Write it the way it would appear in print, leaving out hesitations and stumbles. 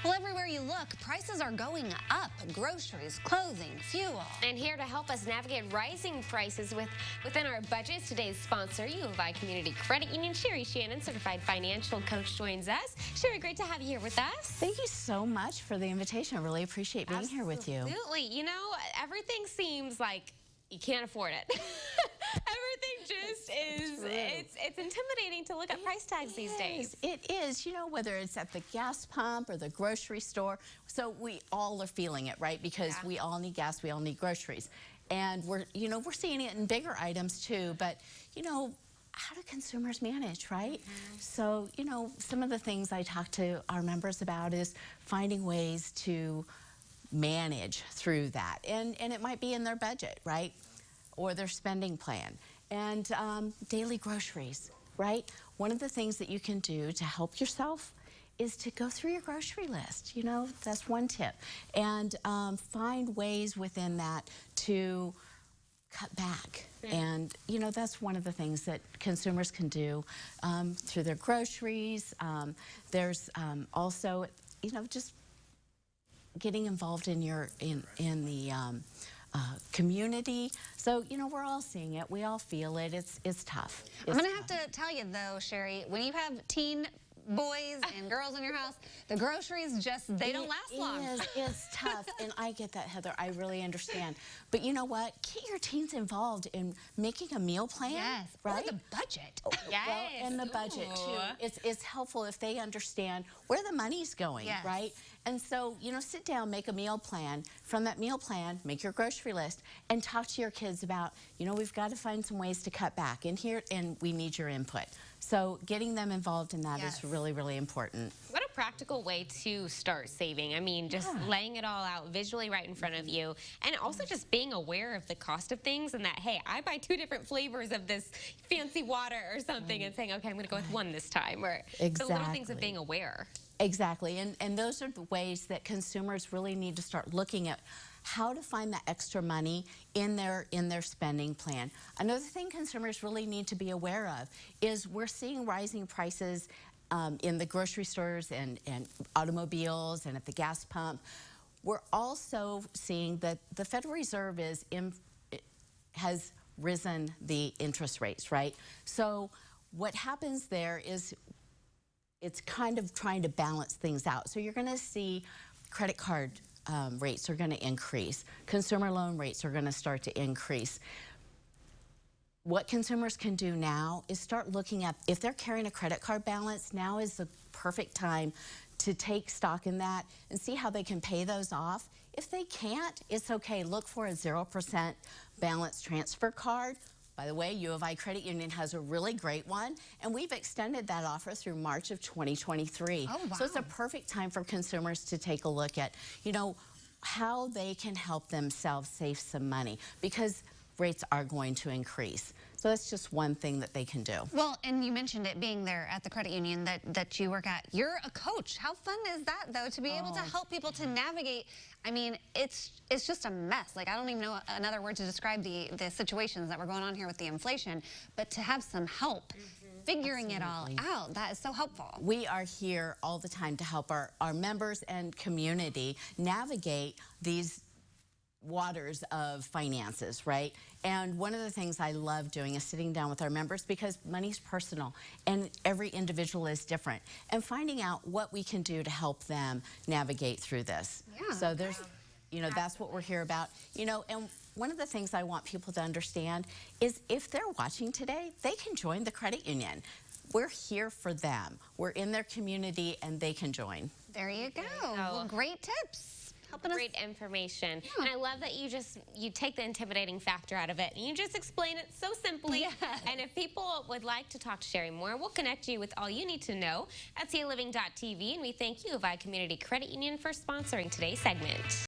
Well, everywhere you look, prices are going up. Groceries, clothing, fuel. And here to help us navigate rising prices within our budgets, today's sponsor, U of I Community Credit Union, Sherry Shannon, certified financial coach, joins us. Sherry, great to have you here with us. Thank you so much for the invitation. I really appreciate being here with you. Absolutely. You know, everything seems like you can't afford it. Everything just is, it's intimidating to look at price tags these days. It is, you know, whether it's at the gas pump or the grocery store. So we all are feeling it, right? Because we all need gas, we all need groceries. And we're seeing it in bigger items too, but how do consumers manage, right? So, some of the things I talk to our members about is finding ways to manage through that. And it might be in their budget, right? Or their spending plan. And daily groceries, right? One of the things that you can do to help yourself is to go through your grocery list. That's one tip. And find ways within that to cut back. And, that's one of the things that consumers can do through their groceries. There's also, just getting involved in the community. So, we're all seeing it. We all feel it. It's tough. I'm going to have to tell you, though, Sherry, when you have teen boys and girls in your house, the groceries they don't last long. It's tough, and I get that, Heather. I really understand. But you know what? Get your teens involved in making a meal plan. Yes, right? Or the budget. Yes. Well, and the budget, too. It's helpful if they understand where the money's going, right? And so, sit down, make a meal plan. From that meal plan, make your grocery list, and talk to your kids about, we've got to find some ways to cut back in here, and we need your input. So getting them involved in that is really, really important. What a practical way to start saving. I mean, just laying it all out visually right in front of you, and also just being aware of the cost of things, and that, hey, I buy 2 different flavors of this fancy water or something, and saying, okay, I'm going to go with one this time. Or the little things of being aware. Exactly, and those are the ways that consumers really need to start looking at how to find that extra money in their spending plan. Another thing consumers really need to be aware of is we're seeing rising prices in the grocery stores and automobiles and at the gas pump. We're also seeing that the Federal Reserve has risen the interest rates, right? So what happens there is it's kind of trying to balance things out. So you're going to see credit card rates are going to increase. Consumer loan rates are going to start to increase. What consumers can do now is start looking at, if they're carrying a credit card balance, now is the perfect time to take stock in that and see how they can pay those off. If they can't, it's okay. Look for a 0% balance transfer card. By the way, U of I Credit Union has a really great one, and we've extended that offer through March of 2023. Oh, wow. So it's a perfect time for consumers to take a look at, how they can help themselves save some money, because rates are going to increase. So that's just one thing that they can do. Well, and you mentioned it being there at the credit union that you work at. You're a coach. How fun is that, though, to be able to help people to navigate? I mean, it's just a mess. Like, I don't even know another word to describe the situations that were going on here with the inflation, but to have some help figuring it all out, that is so helpful. We are here all the time to help our members and community navigate these waters of finances, right? And one of the things I love doing is sitting down with our members, because money's personal and every individual is different, and finding out what we can do to help them navigate through this. So there's, that's what we're here about. And one of the things I want people to understand is if they're watching today, they can join the credit union. We're here for them. We're in their community, and they can join. There you go. Well, great tips. Great information. And I love that you take the intimidating factor out of it, and you just explain it so simply. And if people would like to talk to Sherry more, we'll connect you with all you need to know at CALiving.tv. And we thank U of I Community Credit Union for sponsoring today's segment.